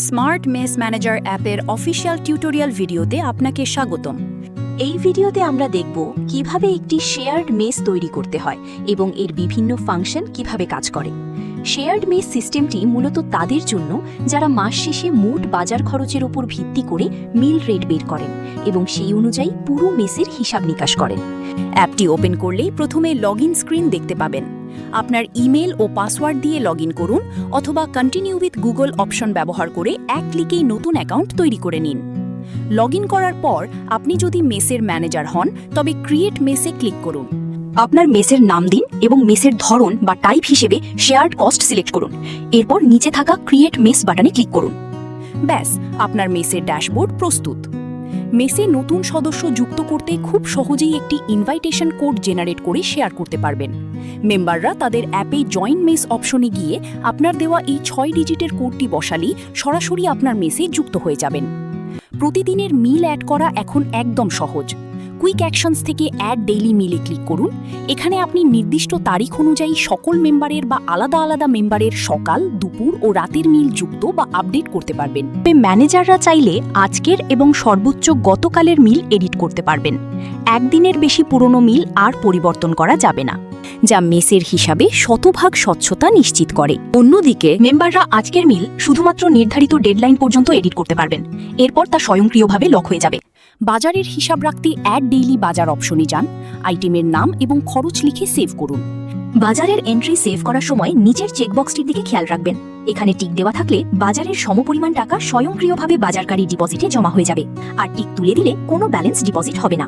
Smart mace manager অ্যাপের official tutorial ভিডিওতে আপনাকে স্বাগতম। এই ভিডিওতে আমরা দেখব কিভাবে একটি শেয়ার্ড মেস তৈরি করতে হয় এবং এর বিভিন্ন ফাংশন কিভাবে কাজ করে। শেয়ার্ড মেস সিস্টেমটি মূলত তাদের জন্য যারা মাস শেষে মোট বাজার খরচের উপর ভিত্তি করে মিল রেট বের করেন এবং সেই অনুযায়ী পুরো মেসের হিসাব নিকাশ করেন। অ্যাপটি ওপেন করলেই প্রথমে লগইন স্ক্রিন দেখতে পাবেন। আপনার ইমেল ও পাসওয়ার্ড দিয়ে লগইন করুন অথবা কন্টিনিউ উইথ গুগল অপশন ব্যবহার করে এক ক্লিকেই নতুন অ্যাকাউন্ট তৈরি করে নিন। লগইন করার পর আপনি যদি মেসের ম্যানেজার হন তবে ক্রিয়েট মেসে ক্লিক করুন। আপনার মেসের নাম দিন এবং মেসের ধরন বা টাইপ হিসেবে শেয়ার্ড কস্ট সিলেক্ট করুন। এরপর নিচে থাকা ক্রিয়েট মেস বাটনে ক্লিক করুন। ব্যাস, আপনার মেসের ড্যাশবোর্ড প্রস্তুত। মেসে নতুন সদস্য যুক্ত করতে খুব সহজেই একটি ইনভাইটেশন কোড জেনারেট করে শেয়ার করতে পারবেন। মেম্বাররা তাদের অ্যাপে জয়েন মেস অপশনে গিয়ে আপনার দেওয়া এই 6 ডিজিটের কোডটি বসালেই সরাসরি আপনার মেসে যুক্ত হয়ে যাবেন। প্রতিদিনের মিল অ্যাড করা এখন একদম সহজ। কুইক অ্যাকশনস থেকে অ্যাড ডেইলি মিলে ক্লিক করুন। এখানে আপনি নির্দিষ্ট তারিখ অনুযায়ী সকল মেম্বারের বা আলাদা আলাদা মেম্বারের সকাল, দুপুর ও রাতের মিল যুক্ত বা আপডেট করতে পারবেন। ম্যানেজাররা চাইলে আজকের এবং সর্বোচ্চ গতকালের মিল এডিট করতে পারবেন। একদিনের বেশি পুরনো মিল আর পরিবর্তন করা যাবে না, যা মেসের হিসাবে শতভাগ স্বচ্ছতা নিশ্চিত করে। অন্যদিকে মেম্বাররা আজকের মিল শুধুমাত্র নির্ধারিত ডেডলাইন পর্যন্ত এডিট করতে পারবেন। এরপর তা স্বয়ংক্রিয়ভাবে লক হয়ে যাবে। বাজারের হিসাব রাখতে অ্যাড ডেইলি বাজার অপশনে যান। আইটেমের নাম এবং খরচ লিখে সেভ করুন। বাজারের এন্ট্রি সেভ করার সময় নিচের চেকবক্সটির দিকে খেয়াল রাখবেন। এখানে টিক দেওয়া থাকলে বাজারের সমপরিমাণ টাকা স্বয়ংক্রিয়ভাবে বাজারকারী ডিপোজিটে জমা হয়ে যাবে, আর টিক তুলে দিলে কোনো ব্যালেন্স ডিপোজিট হবে না।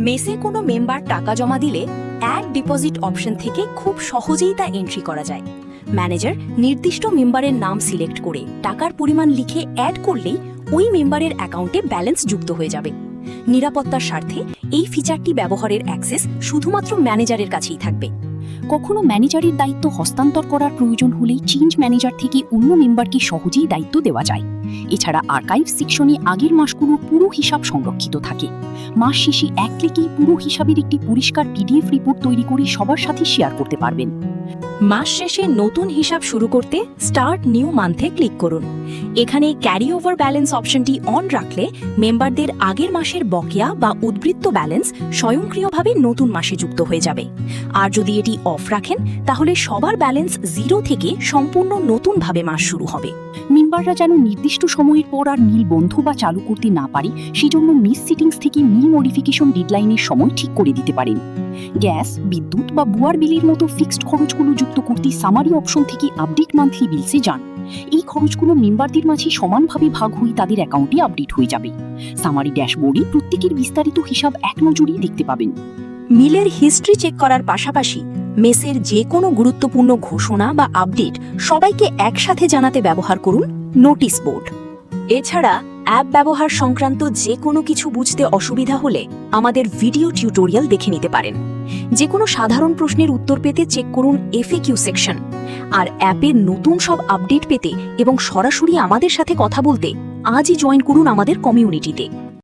মেসে কোনো মেম্বার টাকা জমা দিলে অ্যাড ডিপোজিট অপশন থেকে খুব সহজেই তা এন্ট্রি করা যায়। ম্যানেজার নির্দিষ্ট মেম্বারের নাম সিলেক্ট করে টাকার পরিমাণ লিখে অ্যাড করলেই ওই মেম্বারের অ্যাকাউন্টে ব্যালেন্স যুক্ত হয়ে যাবে। নিরাপত্তার স্বার্থে এই ফিচারটি ব্যবহারের অ্যাক্সেস শুধুমাত্র ম্যানেজারের কাছেই থাকবে। কখনো ম্যানেজারের দায়িত্ব হস্তান্তর করার প্রয়োজন হলেই চেঞ্জ ম্যানেজার থেকে অন্য মেম্বারকে সহজেই দায়িত্ব দেওয়া যায়। এছাড়া আর্কাইভ সেকশনে আগের মাসগুলোর পুরো হিসাব সংরক্ষিত থাকে। মাস শেষে এক ক্লিকেই পুরো হিসাবের একটি পরিষ্কার পিডিএফ রিপোর্ট তৈরি করে সবার সাথে শেয়ার করতে পারবেন। মাস শেষে নতুন হিসাব শুরু করতে স্টার্ট নিউ মান্থে ক্লিক করুন। এখানে ক্যারি ওভার ব্যালেন্স অপশনটি অন রাখলে মেম্বারদের আগের মাসের বকেয়া বা উদ্বৃত্ত ব্যালেন্স স্বয়ংক্রিয়ভাবে নতুন মাসে যুক্ত হয়ে যাবে। আর যদি এটি অফ রাখেন তাহলে সবার ব্যালেন্স 0 থেকে সম্পূর্ণ নতুনভাবে মাস শুরু হবে। মেম্বাররা যেন নির্দিষ্ট সময়ের পর আর মিল বন্ধ বা চালু করতে না পারে, সেজন্য মিস সেটিংস থেকে মিল মডিফিকেশন ডেডলাইনের সময় ঠিক করে দিতে পারেন। গ্যাস, বিদ্যুৎ বা বুয়ার বিলের মতো ফিক্সড খরচগুলো যুক্ত করতে সামারি অপশন থেকে আপডেট মান্থলি বিলসে যান। এই খরচগুলো মেম্বারদের মাঝে সমানভাবে ভাগ হয়ে তাদের অ্যাকাউন্টে আপডেট হয়ে যাবে। সামারি ড্যাশবোর্ডে প্রত্যেকের বিস্তারিত হিসাব এক নজরেই দেখতে পাবেন। মিলের হিস্ট্রি চেক করার পাশাপাশি মেসের যে কোনো গুরুত্বপূর্ণ ঘোষণা বা আপডেট সবাইকে একসাথে জানাতে ব্যবহার করুন নোটিশ বোর্ড। এছাড়া অ্যাপ ব্যবহার সংক্রান্ত যে কোনো কিছু বুঝতে অসুবিধা হলে আমাদের ভিডিও টিউটোরিয়াল দেখে নিতে পারেন। যে কোনো সাধারণ প্রশ্নের উত্তর পেতে চেক করুন এফএকিউ সেকশন। আর অ্যাপের নতুন সব আপডেট পেতে এবং সরাসরি আমাদের সাথে কথা বলতে আজই জয়েন করুন আমাদের কমিউনিটিতে।